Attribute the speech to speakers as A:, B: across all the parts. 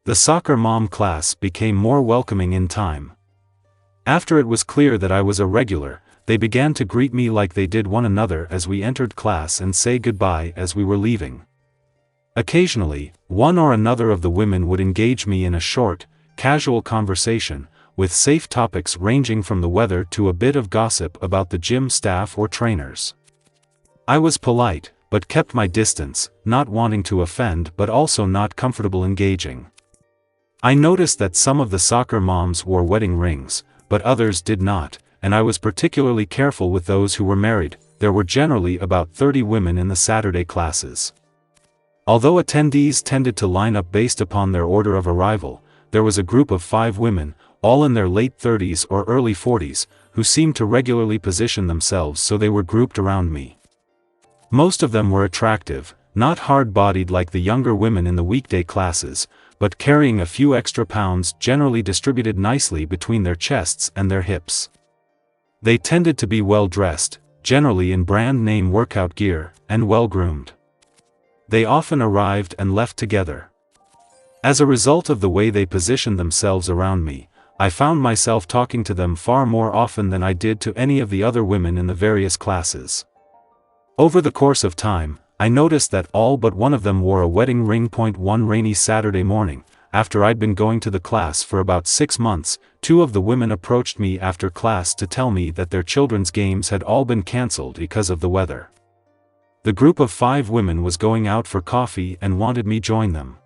A: The soccer mom class became more welcoming in time. After it was clear that I was a regular, they began to greet me like they did one another as we entered class and say goodbye as we were leaving. Occasionally, one or another of the women would engage me in a short, casual conversation, with safe topics ranging from the weather to a bit of gossip about the gym staff or trainers. I was polite, but kept my distance, not wanting to offend but also not comfortable engaging. I noticed that some of the soccer moms wore wedding rings, but others did not, and I was particularly careful with those who were married. There were generally about 30 women in the Saturday classes. Although attendees tended to line up based upon their order of arrival, there was a group of 5 women, all in their late 30s or early 40s, who seemed to regularly position themselves so they were grouped around me. Most of them were attractive, not hard-bodied like the younger women in the weekday classes, but carrying a few extra pounds generally distributed nicely between their chests and their hips. They tended to be well-dressed, generally in brand-name workout gear, and well-groomed. They often arrived and left together. As a result of the way they positioned themselves around me, I found myself talking to them far more often than I did to any of the other women in the various classes. Over the course of time, I noticed that all but one of them wore a wedding ring. One rainy Saturday morning, after I'd been going to the class for about 6 months, 2 of the women approached me after class to tell me that their children's games had all been cancelled because of the weather. The group of 5 women was going out for coffee and wanted me to join them.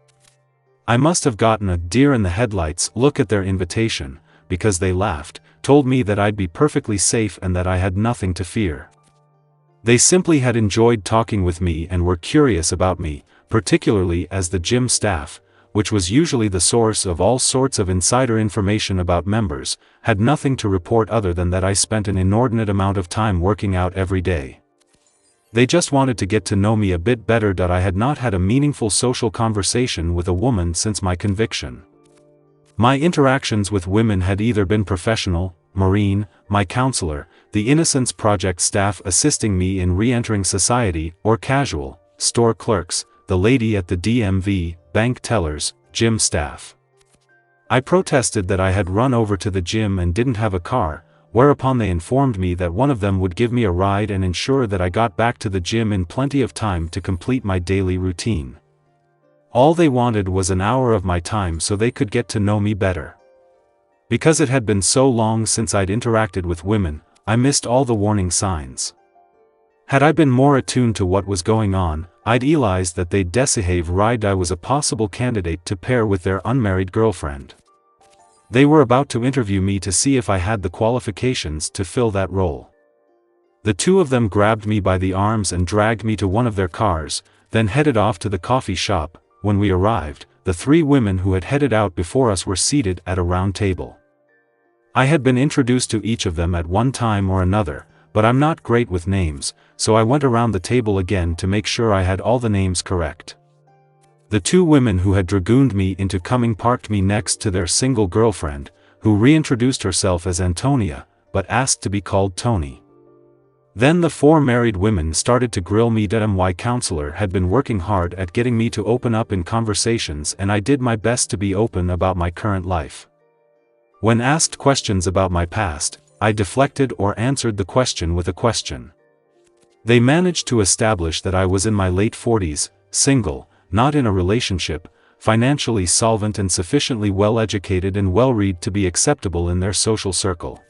A: I must have gotten a deer-in-the-headlights look at their invitation, because they laughed, told me that I'd be perfectly safe and that I had nothing to fear. They simply had enjoyed talking with me and were curious about me, particularly as the gym staff, which was usually the source of all sorts of insider information about members, had nothing to report other than that I spent an inordinate amount of time working out every day. They just wanted to get to know me a bit better. I had not had a meaningful social conversation with a woman since my conviction. My interactions with women had either been professional, Maureen, my counselor, the Innocence Project staff assisting me in re-entering society, or casual, store clerks, the lady at the DMV, bank tellers, gym staff. I protested that I had run over to the gym and didn't have a car, whereupon they informed me that one of them would give me a ride and ensure that I got back to the gym in plenty of time to complete my daily routine. All they wanted was an hour of my time so they could get to know me better. Because it had been so long since I'd interacted with women, I missed all the warning signs. Had I been more attuned to what was going on, I'd realized that they'd decided I was a possible candidate to pair with their unmarried girlfriend. They were about to interview me to see if I had the qualifications to fill that role. The 2 of them grabbed me by the arms and dragged me to one of their cars, then headed off to the coffee shop. When we arrived, the 3 women who had headed out before us were seated at a round table. I had been introduced to each of them at one time or another, but I'm not great with names, so I went around the table again to make sure I had all the names correct. The 2 women who had dragooned me into coming parked me next to their single girlfriend, who reintroduced herself as Antonia, but asked to be called Toni. Then the 4 married women started to grill me. My counselor had been working hard at getting me to open up in conversations, and I did my best to be open about my current life. When asked questions about my past, I deflected or answered the question with a question. They managed to establish that I was in my late 40s, single, not in a relationship, financially solvent and sufficiently well-educated and well-read to be acceptable in their social circle.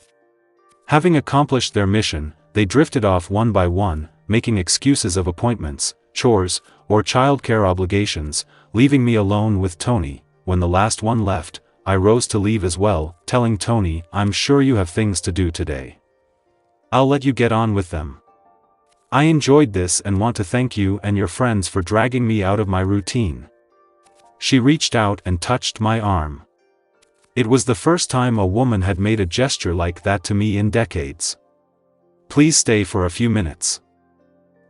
A: Having accomplished their mission, they drifted off one by one, making excuses of appointments, chores, or childcare obligations, leaving me alone with Toni. When the last one left, I rose to leave as well, telling Toni, "I'm sure you have things to do today. I'll let you get on with them. I enjoyed this and want to thank you and your friends for dragging me out of my routine." She reached out and touched my arm. It was the first time a woman had made a gesture like that to me in decades. "Please stay for a few minutes.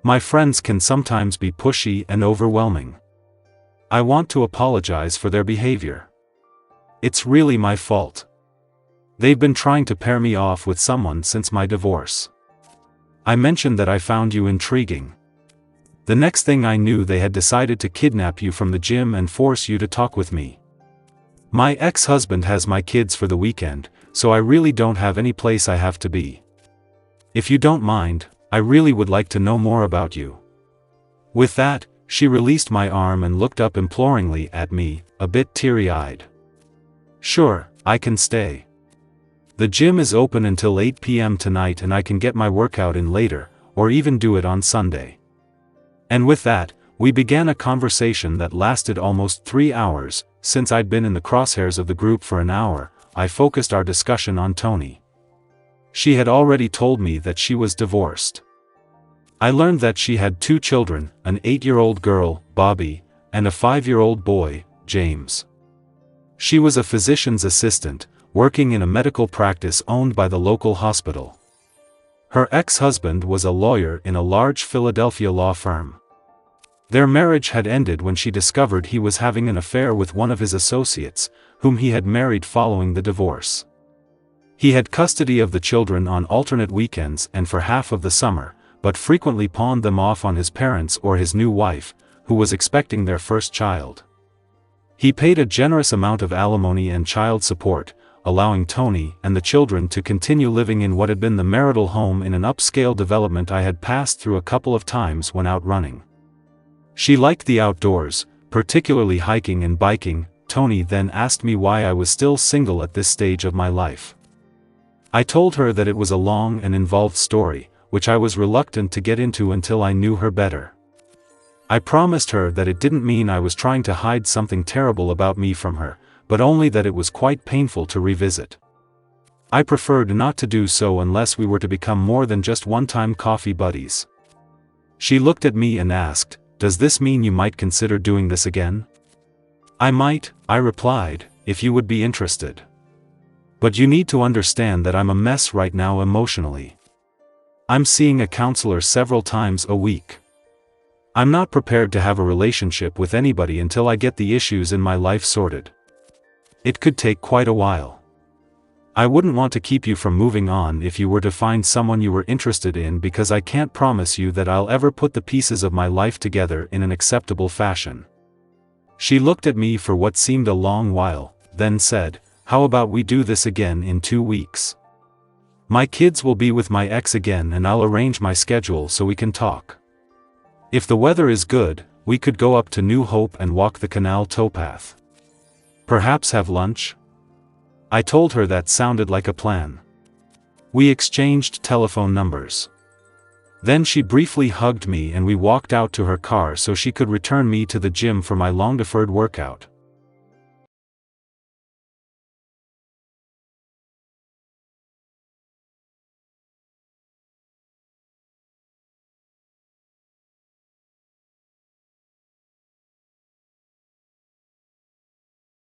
A: My friends can sometimes be pushy and overwhelming. I want to apologize for their behavior. It's really my fault. They've been trying to pair me off with someone since my divorce. I mentioned that I found you intriguing. The next thing I knew, they had decided to kidnap you from the gym and force you to talk with me. My ex-husband has my kids for the weekend, so I really don't have any place I have to be. If you don't mind, I really would like to know more about you." With that, she released my arm and looked up imploringly at me, a bit teary-eyed. "Sure, I can stay. The gym is open until 8 p.m. tonight and I can get my workout in later, or even do it on Sunday." And with that, we began a conversation that lasted almost 3 hours. Since I'd been in the crosshairs of the group for an hour, I focused our discussion on Toni. She had already told me that she was divorced. I learned that she had 2 children, an 8-year-old girl, Bobby, and a 5-year-old boy, James. She was a physician's assistant, working in a medical practice owned by the local hospital. Her ex-husband was a lawyer in a large Philadelphia law firm. Their marriage had ended when she discovered he was having an affair with one of his associates, whom he had married following the divorce. He had custody of the children on alternate weekends and for half of the summer, but frequently pawned them off on his parents or his new wife, who was expecting their first child. He paid a generous amount of alimony and child support, allowing Toni and the children to continue living in what had been the marital home in an upscale development I had passed through a couple of times when out running. She liked the outdoors, particularly hiking and biking. Toni then asked me why I was still single at this stage of my life. I told her that it was a long and involved story, which I was reluctant to get into until I knew her better. I promised her that it didn't mean I was trying to hide something terrible about me from her, but only that it was quite painful to revisit. I preferred not to do so unless we were to become more than just one-time coffee buddies. She looked at me and asked, "Does this mean you might consider doing this again?" "I might," I replied, "if you would be interested. But you need to understand that I'm a mess right now emotionally. I'm seeing a counselor several times a week. I'm not prepared to have a relationship with anybody until I get the issues in my life sorted. It could take quite a while. I wouldn't want to keep you from moving on if you were to find someone you were interested in, because I can't promise you that I'll ever put the pieces of my life together in an acceptable fashion." She looked at me for what seemed a long while, then said, "How about we do this again in 2 weeks? My kids will be with my ex again and I'll arrange my schedule so we can talk. If the weather is good, we could go up to New Hope and walk the canal towpath. Perhaps have lunch?" I told her that sounded like a plan. We exchanged telephone numbers. Then she briefly hugged me and we walked out to her car so she could return me to the gym for my long-deferred workout.